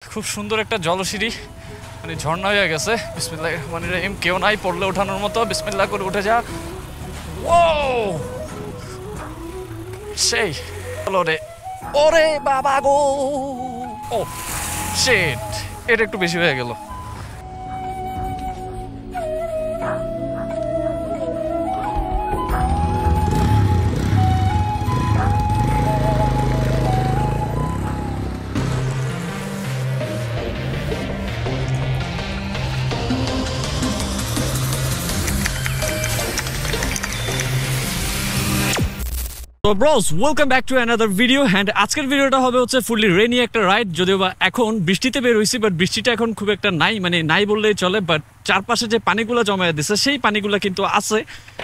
খুব সুন্দর একটা জলসিঁড়ি, মানে ঝর্ণা হয়ে গেছে। বিসমিল্লাহির রহমানির রহিম। কেউ নাই পড়লে ওঠানোর মতো, বিসমিল্লাহ করে উঠে যা। ও সেই রে, ওরে বাবা গো, ও শিট, এটা একটু বেশি হয়ে গেল। তো bros, welcome back to another video. And আজকের ভিডিওটা হবে হচ্ছে ফুললি রেনি একটা রাইড। যদিও বা এখন বৃষ্টিতে বের হয়েছি, বাট বৃষ্টিটা এখন খুব একটা নাই, মানে নাই বললেই চলে। বাট চারপাশে যে পানিগুলো জমায়ে দিচ্ছে সেই পানিগুলো কিন্তু আছে।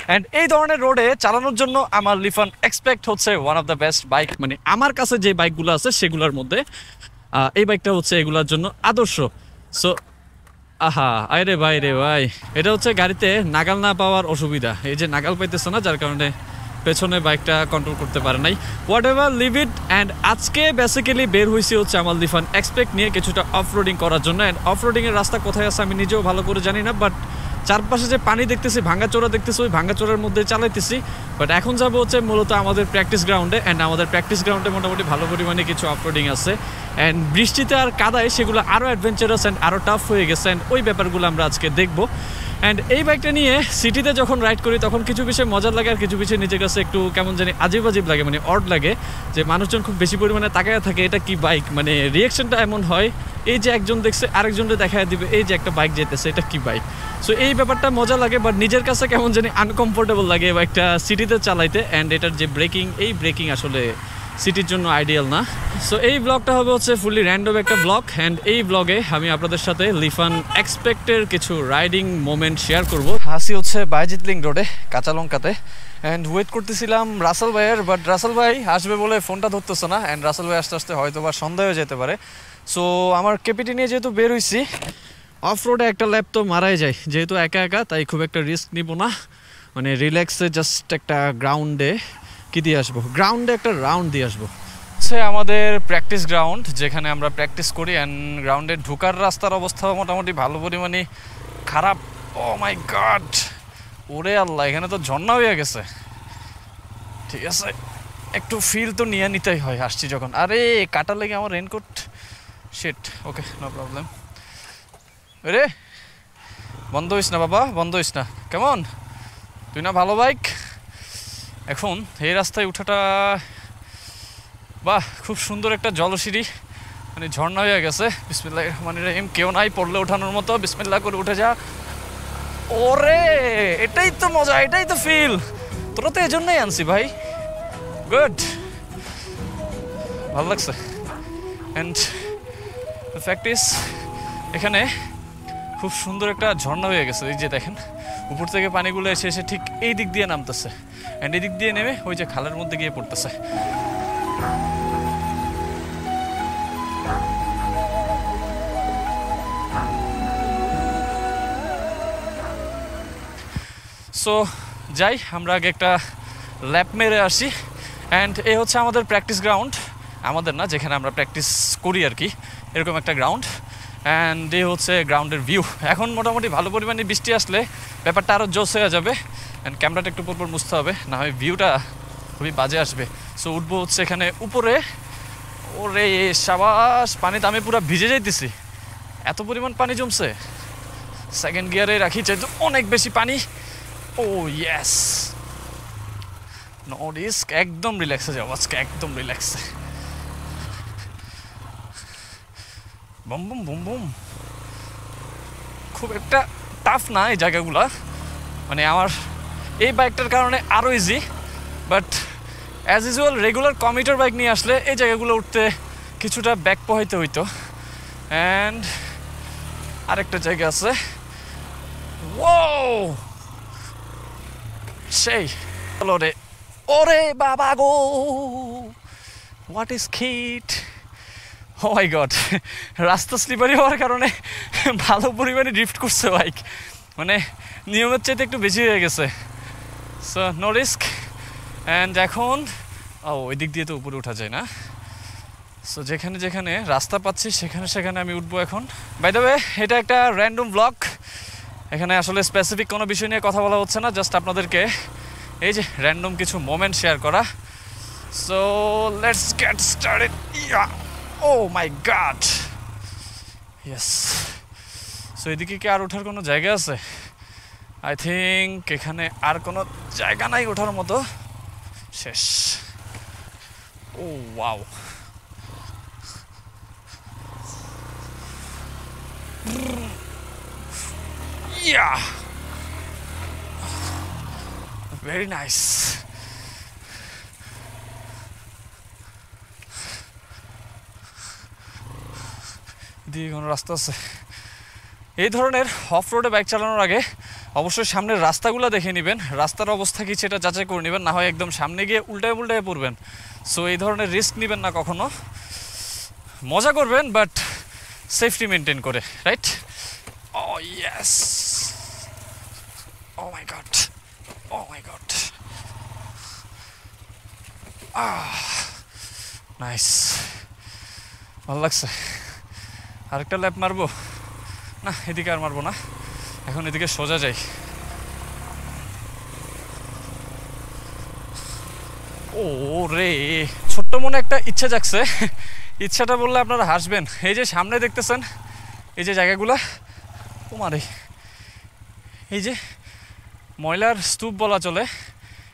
অ্যান্ড এই ধরনের রোডে চালানোর জন্য আমার লিফান এক্সপেক্ট হচ্ছে one of the best bike. মানে আমার কাছে যে বাইকগুলো আছে সেগুলোর মধ্যে এই বাইকটা হচ্ছে এগুলোর জন্য আদর্শ। সো আহা, আরে ভাই রে ভাই, এটা হচ্ছে গাড়িতে নাগাল না পাওয়ার অসুবিধা। এই যে নাগাল পাইতেছে না, যার কারণে পেছনে বাইকটা কন্ট্রোল করতে পারে নাই। Whatever, leave it. And আজকে বেসিক্যালি বের হয়েছি হচ্ছে আমার লিফান এক্সপেক্ট নিয়ে কিছুটা অফ রোডিং করার জন্য। অ্যান্ড অফ রোডিংয়ের রাস্তা কোথায় আছে আমি নিজেও ভালো করে জানি না, বাট চারপাশে যে পানি দেখতেছি, ভাঙ্গাচোরা দেখতেছি, ওই ভাঙ্গাচোরার মধ্যে চালাইতেছি। বাট এখন যাবো হচ্ছে মূলত আমাদের প্র্যাকটিস গ্রাউন্ডে। অ্যান্ড আমাদের প্র্যাকটিস গ্রাউন্ডে মোটামুটি ভালো পরিমাণে কিছু অফ রোডিং আছে। অ্যান্ড বৃষ্টিতে আর কাদায় সেগুলো আরও অ্যাডভেঞ্চারাস অ্যান্ড আরও টাফ হয়ে গেছে। অ্যান্ড ওই ব্যাপারগুলো আমরা আজকে দেখবো। অ্যান্ড এই বাইকটা নিয়ে সিটিতে যখন রাইড করি তখন কিছু বিষয় মজার লাগে, আর কিছু বিষয় নিজের কাছে একটু কেমন জানি আজিব আজিব লাগে, মানে অড লাগে। যে মানুষজন খুব বেশি পরিমাণে তাকায় থাকে, এটা কি বাইক, মানে রিয়াকশনটা এমন হয় এই যে একজন দেখছে আরেকজনকে দেখায় দিবে এই যে একটা বাইক যেতেছে, এটা কি বাইক। সো এই ব্যাপারটা মজা লাগে, বাট নিজের কাছে কেমন জানি আনকমফোর্টেবল লাগে এই বাইকটা সিটিতে চালাইতে। অ্যান্ড এটার যে ব্রেকিং, এই ব্রেকিং আসলে সিটির জন্য আইডিয়াল না। সো এই ব্লগটা হবে হচ্ছে ফুললি র্যান্ডম একটা ব্লগ। অ্যান্ড এই ব্লগে আমি আপনাদের সাথে লিফান এক্সপেক্টের কিছু রাইডিং মোমেন্ট শেয়ার করব। হাসি হচ্ছে বাইজিৎ লিঙ্ক রোডে কাঁচালঙ্কাতে। অ্যান্ড ওয়েট করতেছিলাম রাসেল ভাইয়ের, বাট রাসেল ভাই আসবে বলে ফোনটা ধরতেছে না। অ্যান্ড রাসেল ভাই আস্তে আস্তে হয়তো বা সন্দেহ হয়ে যেতে পারে। সো আমার কেপিটি নিয়ে যেহেতু বের হয়েছি, অফ রোডে একটা ল্যাপ তো মারাই যায়, যেহেতু একা একা, তাই খুব একটা রিস্ক নিব না। মানে রিল্যাক্সে জাস্ট একটা গ্রাউন্ডে কি দিয়ে আসবো, গ্রাউন্ডে একটা রাউন্ড দিয়ে আসবো। হচ্ছে আমাদের প্র্যাকটিস গ্রাউন্ড, যেখানে আমরা প্র্যাকটিস করি। অ্যান্ড গ্রাউন্ডে ঢোকার রাস্তার অবস্থা মোটামুটি ভালো পরিমাণে খারাপ। ও মাই গড, ওরে আল্লাহ, এখানে তো ঝর্ণা হয়ে গেছে। ঠিক আছে, একটু ফিল তো নিয়ে নিতেই হয় আসছি যখন। আরে কাটা লেগে আমার রেনকোট, শিট। ওকে, নো প্রবলেম। রে বন্ধ হইস না বাবা, বন্ধ হইস না। কেমন তুই না ভালো বাইক। এখন এই রাস্তায় উঠাটা, বাহ, খুব সুন্দর একটা জলসিঁড়ি, মানে ঝর্ণা হয়ে গেছে। বিসমিল্লাহির রহমানির রহিম। কেউ নাই পড়লে ওঠানোর মতো, বিসমিল্লাহ করে উঠে যা। ওরে, এটাই তো মজা, এটাই তো ফিল। তোরা তো এই জন্যই আনছি ভাই। গুড, ভালো লাগছে। অ্যান্ড দ্য ফ্যাক্ট ইজ, এখানে খুব সুন্দর একটা ঝর্ণা হয়ে গেছে। এই যে দেখেন, উপর থেকে পানিগুলো এসে এসে ঠিক এই দিক দিয়ে নামতেছে। অ্যান্ড এই দিক দিয়ে নেমে ওই যে খালের মধ্যে গিয়ে পড়তেছে। সো যাই, আমরা আগে একটা ল্যাপ মেরে আসি। অ্যান্ড এই হচ্ছে আমাদের প্র্যাকটিস গ্রাউন্ড, আমাদের না, যেখানে আমরা প্র্যাকটিস করি আর কি, এরকম একটা গ্রাউন্ড। অ্যান্ড এই হচ্ছে গ্রাউন্ডের ভিউ। এখন মোটামুটি ভালো পরিমাণে বৃষ্টি আসলে ব্যাপারটা আরও জোস হয়ে যাবে। অ্যান্ড ক্যামেরাটা একটু পরপর মুছতে হবে, না হয় ভিউটা খুবই বাজে আসবে। সো উঠবো হচ্ছে এখানে উপরে। ওরে সাবাস, পানিতে আমি পুরো ভিজে যাইতেছি, এত পরিমাণ পানি জমছে। সেকেন্ড গিয়ারে রাখি, যেহেতু অনেক বেশি পানি। ও ইয়েস, নো রিস্ক, একদম রিল্যাক্সে যাবো আজকে, একদম রিল্যাক্সে। Boom boom boom boom. খুব একটা টাফ না এই জায়গাগুলো, মানে আমার এই বাইকটার কারণে আরও easy. But as usual regular commuter bike নিয়ে আসলে এই জায়গাগুলো উঠতে কিছুটা ব্যাক পোহাইতে হইতো। অ্যান্ড আরেকটা জায়গা আছে, ও সেই রে, ওরে বাবা গো, what is kit. Oh my god, রাস্তা স্লিপারি হওয়ার কারণে ভালো পরিমাণে ড্রিফট করছে বাইক, মানে নিয়মের চাইতে একটু বেশি হয়ে গেছে। So no risk. অ্যান্ড এখন ওই দিক দিয়ে তো উপরে ওঠা যায় না। সো যেখানে যেখানে রাস্তা পাচ্ছি সেখানে সেখানে আমি উঠবো এখন। বাই দ্য ওয়ে, এটা একটা র্যান্ডম ব্লগ, এখানে আসলে স্পেসিফিক কোনো বিষয় নিয়ে কথা বলা হচ্ছে না, জাস্ট আপনাদেরকে এই যে র্যান্ডম কিছু মোমেন্ট শেয়ার করা। So let's get started. Oh my god, yes. So এদিকে কি আর ওঠার কোনো জায়গা আছে? আই থিঙ্ক এখানে আর কোনো জায়গা নাই ওঠার মতো, শেষ। ও ওয়াও, yeah, very nice. এদিকে কোনো রাস্তা আছে? এই ধরনের অফ রোডে বাইক চালানোর আগে অবশ্যই সামনের রাস্তাগুলো দেখে নেবেন, রাস্তার অবস্থা কি সেটা যাচাই করে নেবেন, না হয় একদম সামনে গিয়ে উল্টায় উল্টায় পড়বেন। সো এই ধরনের রিস্ক নেবেন না কখনো, মজা করবেন বাট সেফটি মেনটেন করে, right? O yes, O my god, O my god, nice, ভালো লাগছে। আরেকটা ল্যাপ মারবো? না, এদিকে আর মারবো না, এখন এদিকে সোজা যাই। ও রে, ছোট্ট মনে একটা ইচ্ছা জাগছে, ইচ্ছাটা বললে আপনারা হাসবেন। এই যে সামনে দেখতেছেন এই যে জায়গাগুলা, তোমারে এই যে ময়লার স্তূপ বলা চলে,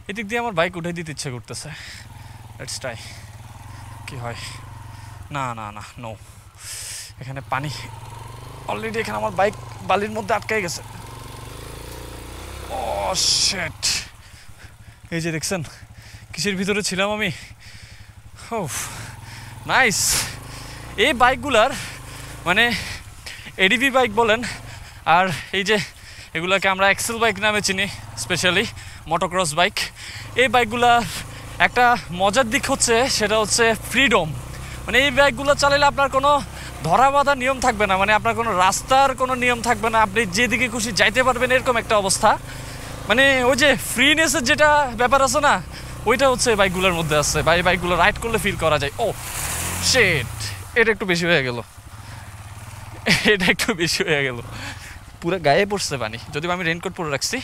এদিক দিয়ে আমার বাইক উঠে দিতে ইচ্ছে করতেছে। লেটস ট্রাই, কি হয়। না না না, নো, এখানে পানি অলরেডি, এখানে আমার বাইক বালির মধ্যে আটকাই গেছে। ও শিট, এই যে দেখছেন কিসের ভিতরে ছিলাম আমি। ও নাইস। এই বাইকগুলার মানে এডিভি বাইক বলেন, আর এই যে এগুলাকে আমরা এক্সেল বাইক নামে চিনি, স্পেশালি মোটোক্রস বাইক, এই বাইকগুলার একটা মজার দিক হচ্ছে সেটা হচ্ছে ফ্রিডম। মানে এই বাইকগুলো চালালে আপনার কোনো ধরা বাঁধা নিয়ম থাকবে না, মানে আপনার কোনো রাস্তার কোনো নিয়ম থাকবে না, আপনি যেদিকে খুশি যাইতে পারবেন, এরকম একটা অবস্থা। মানে ওই যে ফ্রিনেসের যেটা ব্যাপার আছে না, ওইটা হচ্ছে বাইকগুলোর মধ্যে আছে, বা এই বাইকগুলো রাইড করলে ফিল করা যায়। ও শিট, এটা একটু বেশি হয়ে গেল, এটা একটু বেশি হয়ে গেল, পুরো গায়ে পড়ছে পানি, যদিও আমি রেইনকোট পরে রাখছি,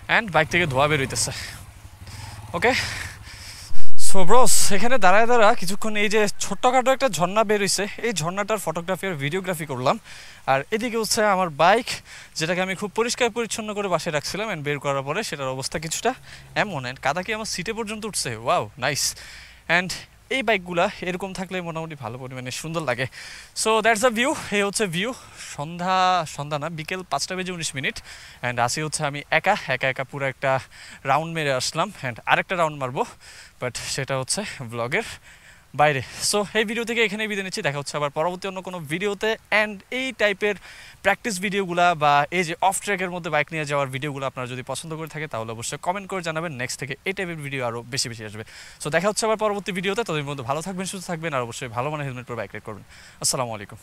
অ্যান্ড বাইক থেকে ধোয়া বের হইতেছে। ওকে, সো ব্রোস, এখানে দাঁড়ায় কিছুক্ষণ এই যে ছোট্টখাটো একটা ঝর্ণা বের হইছে, এই ঝর্ণাটার ফটোগ্রাফি আর ভিডিওগ্রাফি করলাম। আর এদিকে হচ্ছে আমার বাইক, যেটাকে আমি খুব পরিষ্কার পরিচ্ছন্ন করে বাসায় রাখছিলাম, অ্যান্ড বের করার পরে সেটার অবস্থা কিছুটা এমন, অ্যান্ড কাদা কি আমার সিটে পর্যন্ত উঠছে। Wow, nice. অ্যান্ড এই বাইকগুলা এরকম থাকলে মোটামুটি ভালো পরিমাণে সুন্দর লাগে। সো দ্যাটস আ ভিউ, এই হচ্ছে ভিউ। সন্ধ্যা না, বিকেল 5:19, অ্যান্ড আসি হচ্ছে আমি একা একা পুরো একটা রাউন্ড মেরে আসলাম, অ্যান্ড আরেকটা রাউন্ড মারবো, বাট সেটা হচ্ছে ব্লগের বাইরে। সো এই ভিডিও থেকে এখানেই বিদায় নিচ্ছি, দেখা হচ্ছে আবার পরবর্তী অন্য কোনো ভিডিওতে। অ্যান্ড এই টাইপের প্র্যাকটিস ভিডিওগুলো বা এই যে অফ ট্র্যাকের মধ্যে বাইক নিয়ে যাওয়ার ভিডিওগুলো আপনারা যদি পছন্দ করে থাকে তাহলে অবশ্যই কমেন্ট করে জানাবেন, নেক্সট থেকে এই টাইপের ভিডিও আরও বেশি বেশি আসবে। সো দেখা হচ্ছে আবার পরবর্তী ভিডিওতে, ততদিন পর্যন্ত ভালো থাকবেন, সুস্থ থাকবেন, আর অবশ্যই ভালো মানে হেলমেট পরে বাইক রাইড করবেন। আসসালামু আলাইকুম।